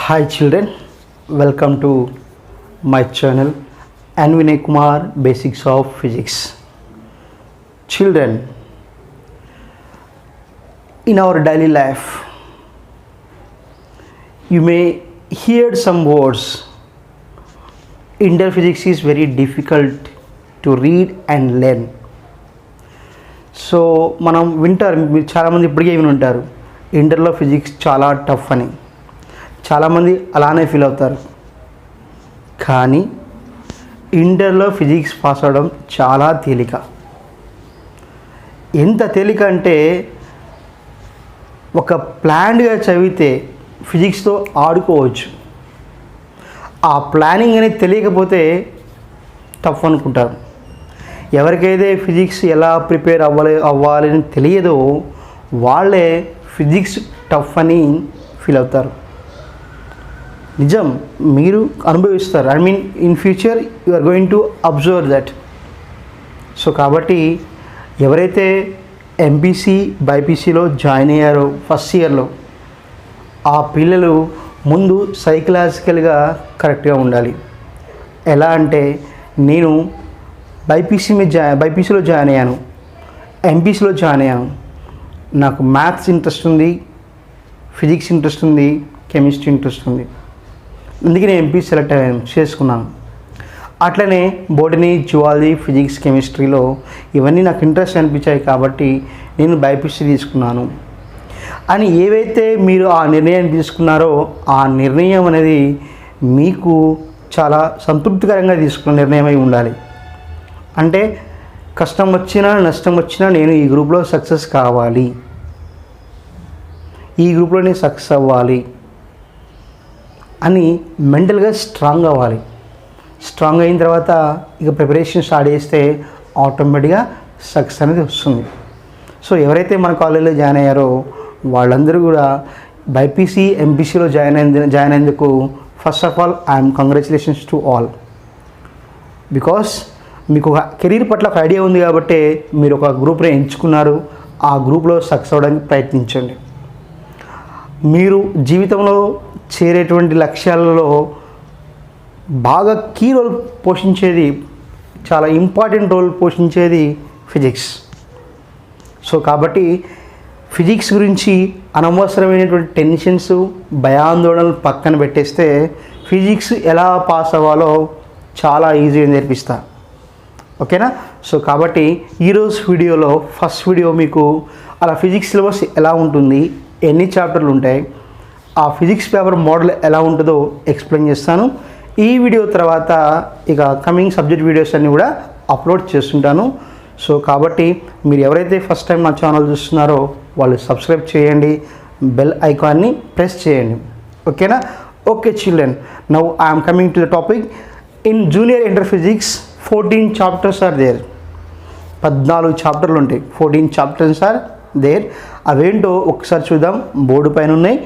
Hi children, welcome to my channel and Vinay Kumar Basics of Physics. Children, in our daily life, you may hear some words. Indian physics is very difficult to read and learn. So మనం వింటారు, మీరు చాలామంది ఇప్పటికే విని ఉంటారు, ఇంటర్లో physics చాలా tough అని. చాలామంది అలానే ఫీల్ అవుతారు. కానీ ఇంటర్లో ఫిజిక్స్ పాస్ అవ్వడం చాలా తేలిక. ఎంత తేలిక అంటే ఒక ప్లాన్డ్గా చదివితే ఫిజిక్స్తో ఆడుకోవచ్చు. ఆ ప్లానింగ్ అనేది తెలియకపోతే టఫ్ అనుకుంటారు. ఎవరికైతే ఫిజిక్స్ ఎలా ప్రిపేర్ అవ్వాలని తెలియదో వాళ్ళే ఫిజిక్స్ టఫ్ అని ఫీల్ అవుతారు. నిజం, మీరు అనుభవిస్తారు. I mean in future you are going to observe that. So కాబట్టి ఎవరైతే ఎంపీసీ బైపీసీలో జాయిన్ అయ్యారో ఫస్ట్ ఇయర్లో, ఆ పిల్లలు ముందు సైకలాజికల్గా కరెక్ట్గా ఉండాలి. ఎలా అంటే, నేను బైపీసీలో జాయిన్ అయ్యాను, ఎంపీసీలో జాయిన్ అయ్యాను, నాకు మ్యాథ్స్ ఇంట్రెస్ట్ ఉంది, ఫిజిక్స్ ఇంట్రెస్ట్ ఉంది, కెమిస్ట్రీ ఇంట్రెస్ట్ ఉంది, అందుకే నేను ఎంపీ సెలెక్ట్ చేసుకున్నాను. అట్లనే బోటనీ, జువాలజీ, ఫిజిక్స్, కెమిస్ట్రీలో ఇవన్నీ నాకు ఇంట్రెస్ట్ అనిపించాయి కాబట్టి నేను బైపీసీ తీసుకున్నాను అని ఏవైతే మీరు ఆ నిర్ణయం తీసుకున్నారో ఆ నిర్ణయం అనేది మీకు చాలా సంతృప్తికరంగా తీసుకున్న నిర్ణయం అయి ఉండాలి. అంటే కష్టం వచ్చినా నష్టం వచ్చినా నేను ఈ గ్రూప్లో సక్సెస్ కావాలి, ఈ గ్రూప్లో నేను సక్సెస్ అవ్వాలి అని మెంటల్గా స్ట్రాంగ్ అవ్వాలి. స్ట్రాంగ్ అయిన తర్వాత ఇక ప్రిపరేషన్ స్టార్ట్ చేస్తే ఆటోమేటిక్గా సక్సెస్ అనేది వస్తుంది. సో ఎవరైతే మన కాలేజీలో జాయిన్ అయ్యారో వాళ్ళందరూ కూడా బైపీసీ ఎంపీసీలో జాయిన్ అయినందుకు first of all I'm congratulations to all. Because మీకు ఒక కెరీర్ పట్ల ఒక ఐడియా ఉంది కాబట్టి మీరు ఒక గ్రూప్ని ఎంచుకున్నారు. ఆ గ్రూప్లో సక్సెస్ అవ్వడానికి ప్రయత్నించండి. మీరు జీవితంలో చేరేటువంటి లక్ష్యాలలో బాగా కీ రోల్ పోషించేది, చాలా ఇంపార్టెంట్ రోల్ పోషించేది ఫిజిక్స్. సో కాబట్టి ఫిజిక్స్ గురించి అనవసరమైనటువంటి టెన్షన్స్, భయాందోళనలు పక్కన పెట్టేస్తే ఫిజిక్స్ ఎలా పాస్ అవ్వాలో చాలా ఈజీగా నేర్పిస్తా. ఓకేనా? సో కాబట్టి ఈరోజు వీడియోలో ఫస్ట్ వీడియో మీకు అలా ఫిజిక్స్ సిలబస్ ఎలా ఉంటుంది, ఎన్ని చాప్టర్లు ఉంటాయి, ఆ ఫిజిక్స్ పేపర్ మోడల్ ఎలా ఉంటుందో ఎక్స్ప్లెయిన్ చేస్తాను. ఈ వీడియో తర్వాత ఇక కమింగ్ సబ్జెక్ట్ వీడియోస్ అన్నీ కూడా అప్లోడ్ చేస్తుంటాను. సో కాబట్టి మీరు ఎవరైతే ఫస్ట్ టైం నా ఛానల్ చూస్తున్నారో వాళ్ళు సబ్స్క్రైబ్ చేయండి, బెల్ ఐకాన్ని ప్రెస్ చేయండి. ఓకేనా? Okay children, now I'm coming to the topic. In junior inter physics 14 chapters are there. 14 చాప్టర్లు ఉంటాయి. 14 చాప్టర్స్ ఆర్ దేర్. అవేంటో ఒకసారి చూద్దాం. బోర్డు పైన ఉన్నాయి.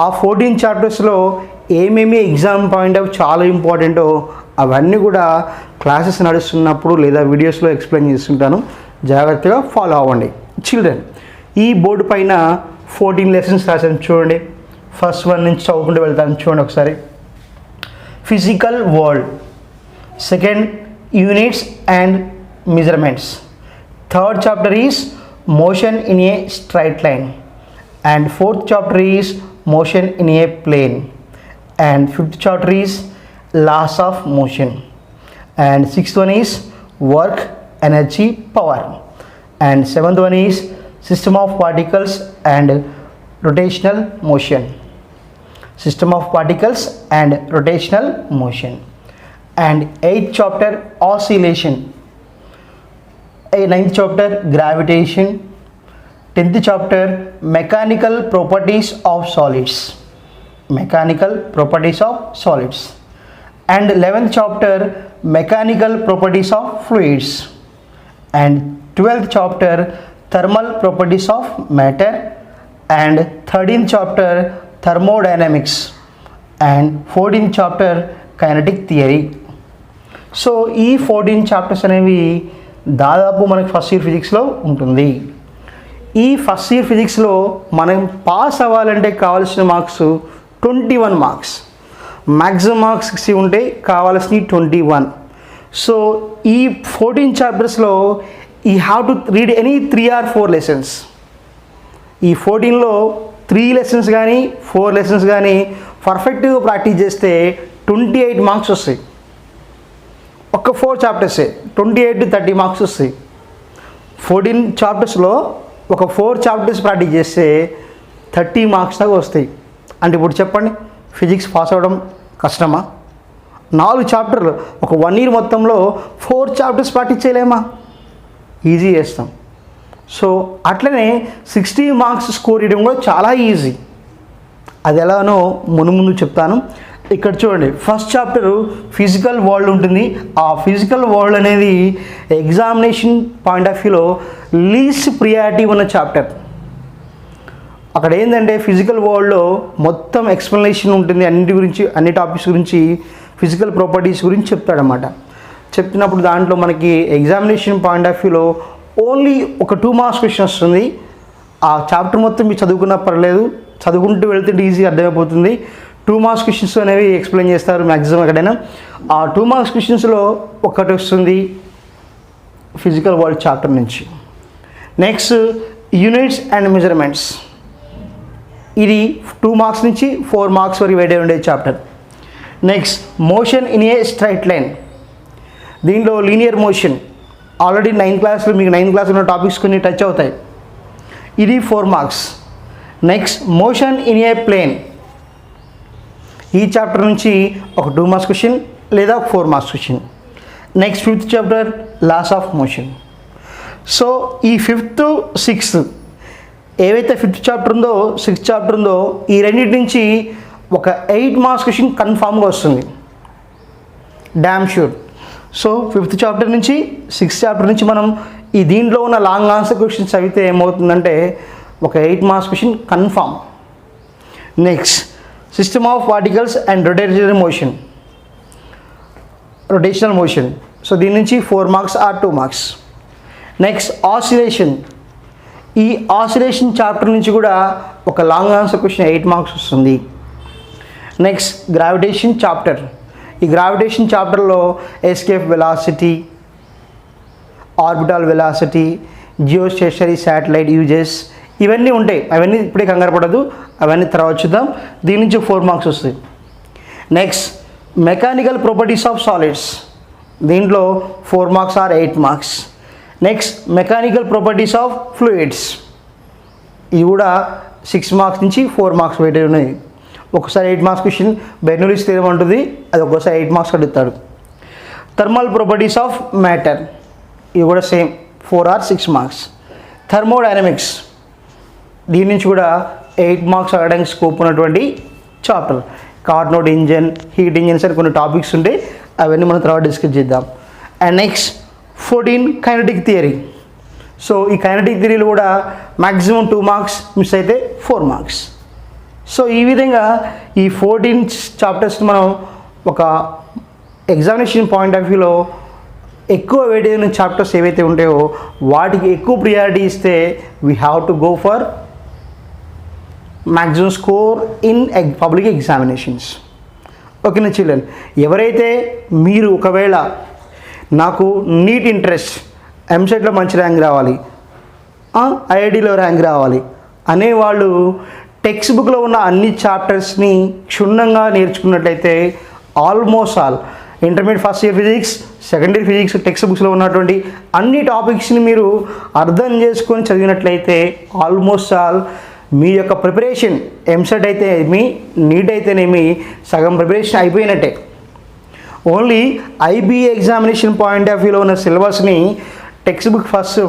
ఆ 14 చాప్టర్స్లో ఏమేమి ఎగ్జామ్ పాయింట్ ఆఫ్ చాలా ఇంపార్టెంటో అవన్నీ కూడా క్లాసెస్ నడుస్తున్నప్పుడు లేదా వీడియోస్లో ఎక్స్ప్లెయిన్ చేస్తుంటాను. జాగ్రత్తగా ఫాలో అవ్వండి. చిల్డ్రన్, ఈ బోర్డు పైన 14 లెసన్స్ రాసాను చూడండి. ఫస్ట్ వన్ నుంచి చదువుకుంటూ వెళ్తాను చూడండి ఒకసారి. Physical world, second units and measurements, third chapter is motion in a straight line, and fourth chapter is motion in a plane, and fifth chapter is laws of motion, and sixth one is work, energy, power, and seventh one is system of particles and rotational motion, system of particles and rotational motion, and eighth chapter oscillation, ninth chapter gravitation, 10th chapter mechanical properties of solids, and 11th chapter mechanical properties of fluids, and 12th chapter thermal properties of matter, and 13th chapter thermodynamics, and 14th chapter kinetic theory. So ఈ 14 chapters అనేవి దాదాపు మనకి first year ఫిజిక్స్లో ఉంటుంది. ఈ first year ఫిజిక్స్లో మనం pass అవ్వాలంటే కావాల్సిన మార్క్స్ 21 మార్క్స్. మ్యాక్సిమం మార్క్స్ 60 ఉంటే కావాల్సినవి 21. సో ఈ 14 చాప్టర్స్లో you have to read any 3 or 4 lessons. ఈ 14లో 3 లెసన్స్ కానీ 4 లెసన్స్ కానీ పర్ఫెక్ట్గా ప్రాక్టీస్ చేస్తే 28 మార్క్స్ వస్తాయి. ఒక్క 4 చాప్టర్సే 28 to 30 మార్క్స్ వస్తాయి. 14 చాప్టర్స్లో ఒక 4 చాప్టర్స్ ప్రాక్టీస్ చేస్తే 30 మార్క్స్ దాకా వస్తాయి. అంటే ఇప్పుడు చెప్పండి, ఫిజిక్స్ పాస్ అవ్వడం కష్టమా? 4 చాప్టర్లు ఒక 1 year మొత్తంలో 4 చాప్టర్స్ ప్రాక్టీస్ చేయలేమా? ఈజీ చేస్తాం. సో అట్లనే 60 మార్క్స్ స్కోర్ చేయడం కూడా చాలా ఈజీ. అది ఎలానో ముందు చెప్తాను. ఇక్కడ చూడండి, ఫస్ట్ చాప్టర్ ఫిజికల్ వరల్డ్ ఉంటుంది. ఆ ఫిజికల్ వరల్డ్ అనేది ఎగ్జామినేషన్ పాయింట్ ఆఫ్ వ్యూలో లీస్ట్ ప్రియారిటీ ఉన్న చాప్టర్. అక్కడ ఏంటంటే ఫిజికల్ వరల్డ్లో మొత్తం ఎక్స్ప్లెనేషన్ ఉంటుంది, అన్నిటి గురించి, అన్ని టాపిక్స్ గురించి, ఫిజికల్ ప్రాపర్టీస్ గురించి చెప్తాడనమాట. చెప్తున్నప్పుడు దాంట్లో మనకి ఎగ్జామినేషన్ పాయింట్ ఆఫ్ వ్యూలో ఓన్లీ ఒక 2 marks క్వశ్చన్ వస్తుంది. ఆ చాప్టర్ మొత్తం మీరు చదువుకున్నా పర్లేదు, చదువుకుంటూ వెళ్తే ఈజీగా అర్థమైపోతుంది. 2 marks క్వశ్చన్స్ అనేవి ఎక్స్ప్లెయిన్ చేస్తారు మ్యాక్సిమం ఎక్కడైనా. ఆ 2 marks క్వశ్చన్స్లో ఒకటి వస్తుంది ఫిజికల్ వరల్డ్ చాప్టర్ నుంచి. నెక్స్ట్ యూనిట్స్ అండ్ మెజర్మెంట్స్, ఇది 2 marks నుంచి 4 marks వరకు వేడే ఉండే chapter. Next motion in a straight line, దీంట్లో లీనియర్ మోషన్ ఆల్రెడీ 9th క్లాస్లో మీకు 9th క్లాస్ ఉన్న టాపిక్స్ కొన్ని టచ్ అవుతాయి. ఇది 4 marks. Next motion in a plane, ఈ చాప్టర్ నుంచి ఒక 2 marks క్వశ్చన్ లేదా 4 marks question. Next 5th chapter laws of motion. So ఈ 5th 6th ఏవైతే 5th చాప్టర్ ఉందో 6th చాప్టర్ ఉందో ఈ రెండింటి నుంచి ఒక 8 marks క్వశ్చన్ కన్ఫామ్గా వస్తుంది, damn sure. So 5th chapter నుంచి 6th చాప్టర్ నుంచి మనం ఈ దీంట్లో ఉన్న లాంగ్ ఆన్సర్ క్వశ్చన్స్ చదివితే ఏమవుతుందంటే ఒక 8 marks question confirm. Next system of particles and rotational motion, so దీని నుంచి 4 marks or 2 marks. Next oscillation, ఈ ఆసిలేషన్ చాప్టర్ నుంచి కూడా ఒక లాంగ్ ఆన్సర్ క్వశ్చన్ 8 marks వస్తుంది. నెక్స్ట్ గ్రావిటేషన్ చాప్టర్, ఈ గ్రావిటేషన్ చాప్టర్లో escape velocity, orbital velocity, geostationary satellite uses, ఇవన్నీ ఉంటాయి. అవన్నీ ఇప్పుడే కంగారు పడదు, అవన్నీ తర్వాత చూద్దాం. దీని నుంచి 4 marks వస్తాయి. Next mechanical properties of solids, దీంట్లో 4 marks or 8 marks. Next mechanical properties of fluids, ఇది కూడా 6 marks నుంచి 4 marks వెయిటెడ్ ఉన్నాయి. ఒకసారి 8 marks క్వశ్చన్ బెర్నౌలీస్ థియరమ్ ఉంటుంది, అది ఒక్కోసారి 8 marks అడుగుతాడు. థర్మల్ ప్రాపర్టీస్ ఆఫ్ మ్యాటర్, ఇది కూడా సేమ్ 4 or 6 marks. థర్మోడైనమిక్స్, దీని నుంచి కూడా 8 marks అడగడానికి స్కోప్ ఉన్నటువంటి chapter. Carnot engine, heat engines అని కొన్ని టాపిక్స్ ఉంటాయి, అవన్నీ మనం తర్వాత డిస్కస్ చేద్దాం. And next 14 kinetic theory. So ఈ కైనటిక్ థియరీలో కూడా మ్యాక్సిమం 2 marks, మిస్ అయితే 4 marks. సో ఈ విధంగా ఈ 14 చాప్టర్స్ మనం ఒక ఎగ్జామినేషన్ పాయింట్ ఆఫ్ వ్యూలో ఎక్కువ వెయిటేజ్ ఉన్న చాప్టర్స్ ఏవైతే ఉంటాయో వాటికి ఎక్కువ ప్రియారిటీ ఇస్తే we have to go for maximum score in public examinations. ఓకేనా చిల్డ్రన్, ఎవరైతే మీరు ఒకవేళ నాకు నీట్ ఇంట్రెస్ట్, ఎంసెట్లో మంచి ర్యాంక్ రావాలి, ఐఐటీలో ర్యాంక్ రావాలి అనేవాళ్ళు టెక్స్ట్ బుక్లో ఉన్న అన్ని చాప్టర్స్ని క్షుణ్ణంగా నేర్చుకున్నట్లయితే almost all intermediate first year physics, second year physics text బుక్స్లో ఉన్నటువంటి అన్ని టాపిక్స్ని మీరు అర్థం చేసుకొని చదివినట్లయితే ఆల్మోస్ట్ ఆల్ మీ యొక్క ప్రిపరేషన్ ఎంసెట్ అయితే మీ నీట్ అయితేనేమి సగం ప్రిపరేషన్ అయిపోయినట్టే. Only IBA examination point of వ్యూలో ఉన్న సిలబస్ని టెక్స్ట్ బుక్ ఫస్ట్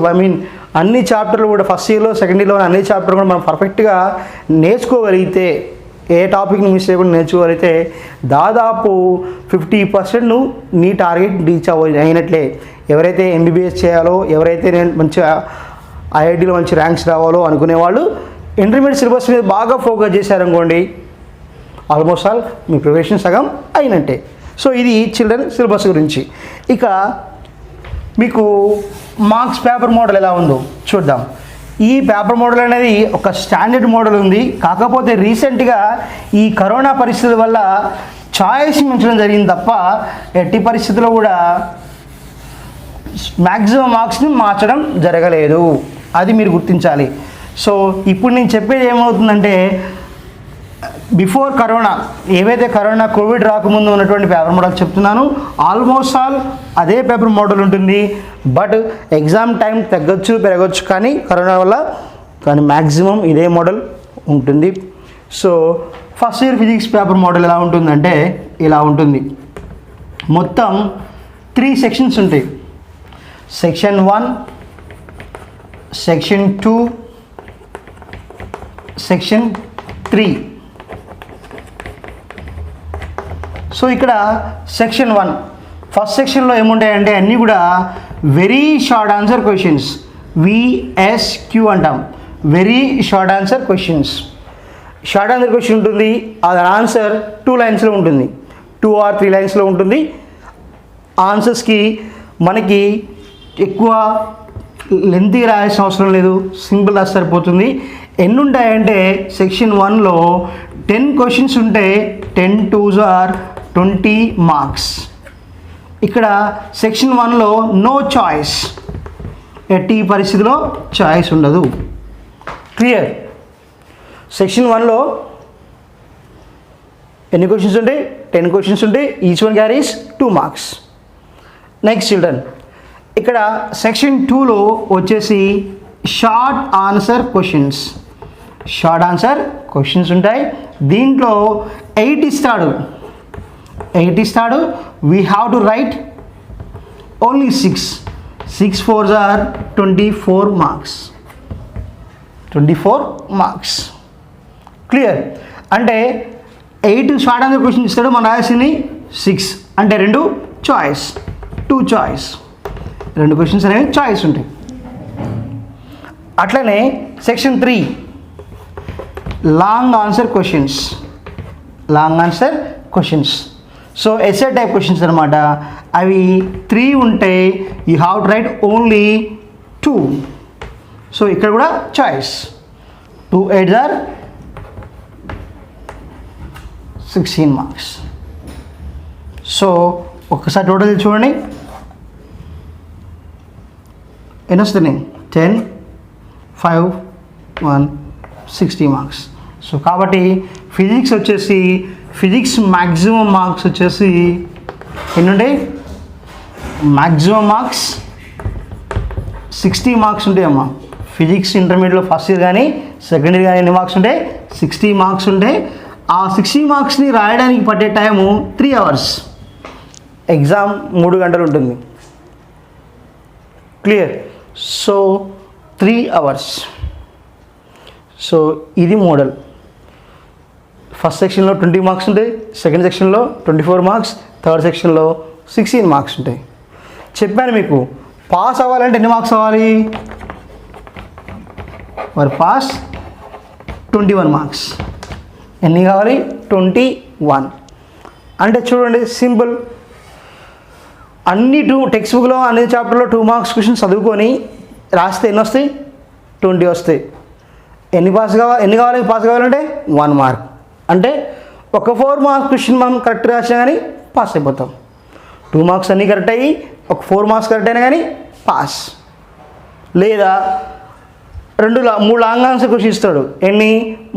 అన్ని చాప్టర్లు కూడా ఫస్ట్ ఇయర్లో సెకండ్ ఇయర్లో అన్ని చాప్టర్లు కూడా మనం పర్ఫెక్ట్గా నేర్చుకోగలిగితే, ఏ టాపిక్ని మిస్ చేయకుండా నేర్చుకోగలిగితే దాదాపు 50% నీ టార్గెట్ రీచ్ అయినట్లే. ఎవరైతే ఎంబీబీఎస్ చేయాలో, ఎవరైతే నేను మంచిగా ఐఐటీలో మంచి ర్యాంక్స్ రావాలో అనుకునే వాళ్ళు ఇంటర్మీడియట్ సిలబస్ మీద బాగా ఫోకస్ చేశారనుకోండి, ఆల్మోస్ట్ ఆల్ మీ ప్రిపరేషన్ సగం అయినట్టే. సో ఇది చిల్డ్రన్ సిలబస్ గురించి. ఇక మీకు మార్క్స్ పేపర్ మోడల్ ఎలా ఉందో చూద్దాం. ఈ పేపర్ మోడల్ అనేది ఒక స్టాండర్డ్ మోడల్ ఉంది. కాకపోతే రీసెంట్గా ఈ కరోనా పరిస్థితుల వల్ల చాయిస్ ఉంచడం జరిగింది తప్ప ఎట్టి పరిస్థితుల్లో కూడా మ్యాక్సిమం మార్క్స్ని మార్చడం జరగలేదు. అది మీరు గుర్తించాలి. సో ఇప్పుడు నేను చెప్పేది ఏమవుతుందంటే, బిఫోర్ కరోనా ఏవైతే కోవిడ్ రాకముందు ఉన్నటువంటి పేపర్ మోడల్ చెప్తున్నాను, ఆల్మోస్ట్ ఆల్ అదే పేపర్ మోడల్ ఉంటుంది. బట్ ఎగ్జామ్ టైం తగ్గొచ్చు పెరగచ్చు, కానీ కరోనా వల్ల మ్యాక్సిమం ఇదే మోడల్ ఉంటుంది. So first year physics paper model ఎలా ఉంటుందంటే ఇలా ఉంటుంది. మొత్తం 3 సెక్షన్స్ ఉంటాయి. Section 1, section 2, section 3. సో ఇక్కడ సెక్షన్ 1 ఫస్ట్ సెక్షన్లో ఏముంటాయంటే అన్నీ కూడా very short answer questions, VSQ అంటాం. Very short answer questions. Short answer question ఉంటుంది, అది ఆన్సర్ 2 లైన్స్లో ఉంటుంది, 2 or 3 లైన్స్లో ఉంటుంది. ఆన్సర్స్కి మనకి ఎక్కువ లెంతీ రాయాల్సిన అవసరం లేదు, సింపుల్ రాసి సరిపోతుంది. ఎన్ని ఉంటాయంటే సెక్షన్ 1లో 10 క్వశ్చన్స్ ఉంటే 10 2s are 20 మార్క్స్. ఇక్కడ సెక్షన్ 1లో నో చాయిస్, ఎట్టి పరిస్థితిలో చాయిస్ ఉండదు. క్లియర్? సెక్షన్ 1లో ఎన్ని క్వశ్చన్స్ ఉంటాయి? 10 క్వశ్చన్స్ ఉంటాయి. Each one carries 2 marks. Next children, ఇక్కడ సెక్షన్ 2లో వచ్చేసి short answer questions. Short answer questions ఉంటాయి. దీంట్లో 8 ఇస్తాడు. We have to write only 6. 6 4s are 24 marks. 24 marks. Clear? అంటే 8 షార్ట్ ఆన్సర్ క్వశ్చన్ ఇస్తాడు, మన రాయాల్సింది 6. అంటే 2 చాయిస్, 2 చాయిస్. 2 క్వశ్చన్స్ అనేవి చాయిస్ ఉంటాయి. అట్లనే section 3 long answer questions. So SA type questions అనమాట. అవి 3 ఉంటే you have to write only 2. సో ఇక్కడ కూడా choice. 2 8s are 16 marks. So ఒక్కసారి టోటల్ చూడండి, ఎన్ని వస్తున్నాయి? 10 5 1 60 మార్క్స్. సో కాబట్టి ఫిజిక్స్ మ్యాక్సిమం మార్క్స్ వచ్చేసి ఎన్ని ఉంటాయి? మ్యాక్సిమం మార్క్స్ 60 మార్క్స్ ఉంటాయి అమ్మా. ఫిజిక్స్ ఇంటర్మీడియట్లో ఫస్ట్ ఇయర్ కానీ సెకండ్ ఇయర్ కానీ ఎన్ని మార్క్స్ ఉంటాయి? 60 మార్క్స్ ఉంటాయి. ఆ 60 మార్క్స్ని రాయడానికి పట్టే టైము 3 hours. ఎగ్జామ్ 3 గంటలు ఉంటుంది. క్లియర్? So 3 hours. సో ఇది మోడల్. ఫస్ట్ సెక్షన్లో 20 మార్క్స్ ఉంటాయి, సెకండ్ సెక్షన్లో 24 మార్క్స్, థర్డ్ సెక్షన్లో 16 మార్క్స్ ఉంటాయి. చెప్పాను మీకు, పాస్ అవ్వాలంటే ఎన్ని మార్క్స్ అవ్వాలి? మరి పాస్ 21 మార్క్స్. ఎన్ని కావాలి? 21. అంటే చూడండి, సింపుల్. అన్ని టెక్స్ట్ బుక్లో అన్ని చాప్టర్లో 2 మార్క్స్ క్వశ్చన్స్ చదువుకొని రాస్తే ఎన్ని వస్తాయి? 20 వస్తాయి. ఎన్ని కావాలి పాస్ కావాలంటే 1 మార్క్. అంటే ఒక 4 మార్క్స్ క్వశ్చన్ మనం కరెక్ట్ రాసినా కానీ పాస్ అయిపోతాం. 2 మార్క్స్ అన్నీ కరెక్ట్ అయ్యి ఒక 4 మార్క్స్ కరెక్ట్ అయినా కానీ పాస్. లేదా 3 లాంగ్ ఆన్సర్ క్వశ్చన్స్ ఇస్తాడు.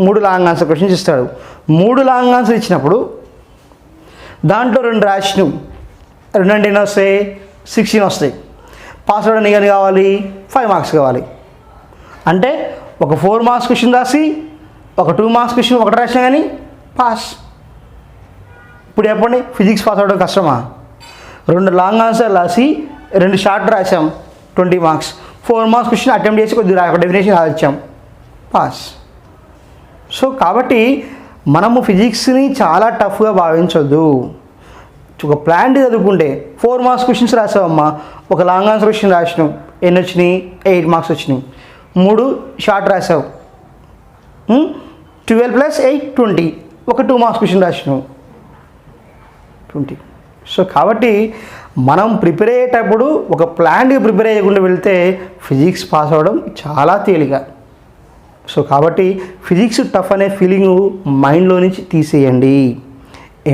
3 లాంగ్ ఆన్సర్ క్వశ్చన్స్ ఇస్తాడు. 3 లాంగ్ ఆన్సర్ ఇచ్చినప్పుడు దాంట్లో 2 రాసినాం, 2 అంటే ఎన్ని వస్తాయి? 16 వస్తాయి. పాస్ అవ్వడానికి ఎన్ని కావాలి? 5 మార్క్స్ కావాలి. అంటే ఒక 4 మార్క్స్ క్వశ్చన్ రాసి ఒక 2 మార్క్స్ క్వశ్చన్ ఒకటి రాసినా కానీ పాస్. ఇప్పుడు చెప్పండి, ఫిజిక్స్ పాస్ అవ్వడం కష్టమా? 2 లాంగ్ ఆన్సర్ రాసి 2 షార్ట్ రాసాం, 20 మార్క్స్. 4 మార్క్స్ క్వశ్చన్ అటెంప్ట్ చేసి కొద్దిగా ఒక డెఫినేషన్ రాసాం, పాస్. సో కాబట్టి మనము ఫిజిక్స్ని చాలా టఫ్గా భావించొద్దు. ఒక ప్లాన్ చదువుకుంటే 4 మార్క్స్ క్వశ్చన్స్ రాసావమ్మా, ఒక లాంగ్ ఆన్సర్ క్వశ్చన్ రాసినావు, ఎన్ని వచ్చినాయి? 8 మార్క్స్ వచ్చినాయి. 3 షార్ట్ రాసావు, 12 + 8 20. ఒక 2 మార్క్స్ క్వశ్చన్ రాసినావు, 20. సో కాబట్టి మనం ప్రిపేర్ అయ్యేటప్పుడు ఒక ప్లాన్గా ప్రిపేర్ అయ్యకుండా వెళ్తే ఫిజిక్స్ పాస్ అవ్వడం చాలా తేలిక. సో కాబట్టి ఫిజిక్స్ టఫ్ అనే ఫీలింగ్ మైండ్లో నుంచి తీసేయండి.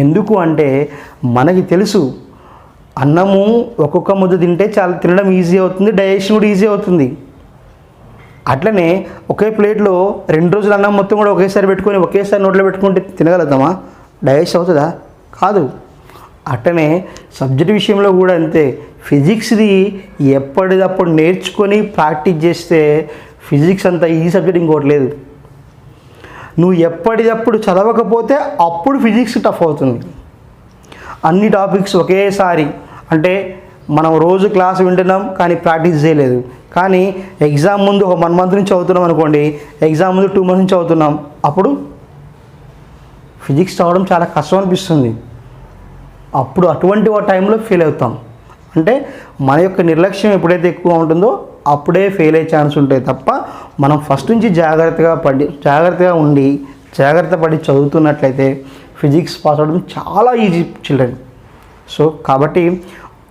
ఎందుకు అంటే మనకి తెలుసు అన్నము ఒక్కొక్క ముద్ద తింటే చాలా తినడం ఈజీ అవుతుంది, డైజెషన్ కూడా ఈజీ అవుతుంది. అట్లనే ఒకే ప్లేట్లో 2 రోజులు అన్నం మొత్తం కూడా ఒకేసారి పెట్టుకొని ఒకేసారి నోట్లో పెట్టుకుంటే తినగలుగుతామా? డైజెస్ట్ అవుతుందా? కాదు. అట్లనే సబ్జెక్ట్ విషయంలో కూడా అంతే. ఫిజిక్స్ది ఎప్పటిదప్పుడు నేర్చుకొని ప్రాక్టీస్ చేస్తే ఫిజిక్స్ అంత ఈ సబ్జెక్ట్ ఇంకోటి లేదు. నువ్వు ఎప్పటిదప్పుడు చదవకపోతే అప్పుడు ఫిజిక్స్ టఫ్ అవుతుంది. అన్ని టాపిక్స్ ఒకేసారి అంటే మనం రోజు క్లాస్ వింటున్నాం కానీ ప్రాక్టీస్ చేయలేదు. కానీ ఎగ్జామ్ ముందు 1 మంత్ నుంచి చదువుతున్నాం అనుకోండి, ఎగ్జామ్ ముందు 2 మంత్స్ నుంచి చదువుతున్నాం, అప్పుడు ఫిజిక్స్ చదవడం చాలా కష్టం అనిపిస్తుంది. అప్పుడు అటువంటి టైంలో ఫెయిల్ అవుతాం. అంటే మన యొక్క నిర్లక్ష్యం ఎప్పుడైతే ఎక్కువ ఉంటుందో అప్పుడే ఫెయిల్ అయ్యే ఛాన్స్ ఉంటాయి తప్ప మనం ఫస్ట్ నుంచి జాగ్రత్తగా ఉండి జాగ్రత్త పడి చదువుతున్నట్లయితే ఫిజిక్స్ పాస్ అవ్వడం చాలా ఈజీ చిల్డ్రన్. సో కాబట్టి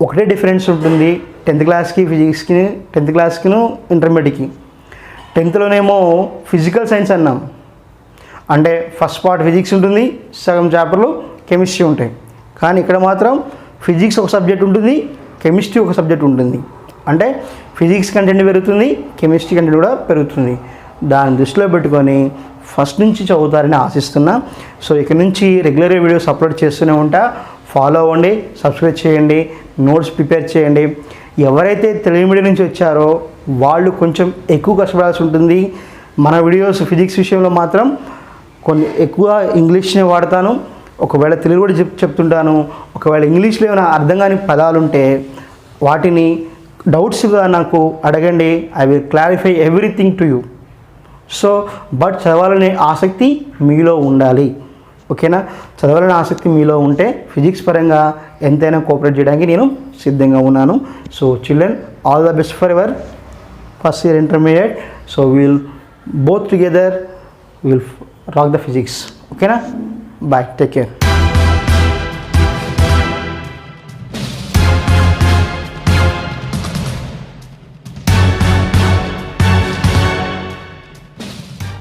ఒకటే డిఫరెన్స్ ఉంటుంది 10th క్లాస్కి ఫిజిక్స్కి, 10th క్లాస్కిను ఇంటర్మీడియట్కి. 10thలోనేమో ఫిజికల్ సైన్స్ అన్నాం, అంటే ఫస్ట్ పార్ట్ ఫిజిక్స్ ఉంటుంది, సగం చాప్టర్లు కెమిస్ట్రీ ఉంటాయి. కానీ ఇక్కడ మాత్రం ఫిజిక్స్ ఒక సబ్జెక్ట్ ఉంటుంది, కెమిస్ట్రీ ఒక సబ్జెక్ట్ ఉంటుంది. అంటే ఫిజిక్స్ కంటెంట్ పెరుగుతుంది, కెమిస్ట్రీ కంటెంట్ కూడా పెరుగుతుంది. దాన్ని దృష్టిలో పెట్టుకొని ఫస్ట్ నుంచి చదువుతారని ఆశిస్తున్నా. సో ఇక్కడ నుంచి రెగ్యులర్గా వీడియోస్ అప్లోడ్ చేస్తూనే ఉంటా. ఫాలో అవ్వండి, సబ్స్క్రైబ్ చేయండి, నోట్స్ ప్రిపేర్ చేయండి. ఎవరైతే తెలుగు మీడియం నుంచి వచ్చారో వాళ్ళు కొంచెం ఎక్కువ కష్టపడాల్సి ఉంటుంది. మన వీడియోస్ ఫిజిక్స్ విషయంలో మాత్రం కొన్ని ఎక్కువ ఇంగ్లీష్ని వాడతాను, ఒకవేళ తెలుగు కూడా చెప్తుంటాను. ఒకవేళ ఇంగ్లీష్లో ఏమైనా అర్థం కాని పదాలు ఉంటే వాటిని డౌట్స్గా నాకు అడగండి. I will clarify everything to you. So but చదవాలనే ఆసక్తి మీలో ఉండాలి. ఓకేనా? చదవాలనే ఆసక్తి మీలో ఉంటే ఫిజిక్స్ పరంగా ఎంతైనా కోఆపరేట్ చేయడానికి నేను సిద్ధంగా ఉన్నాను. So children, all the best for your first year intermediate. So will both together will rock the physics. Okay na? Bye, take care.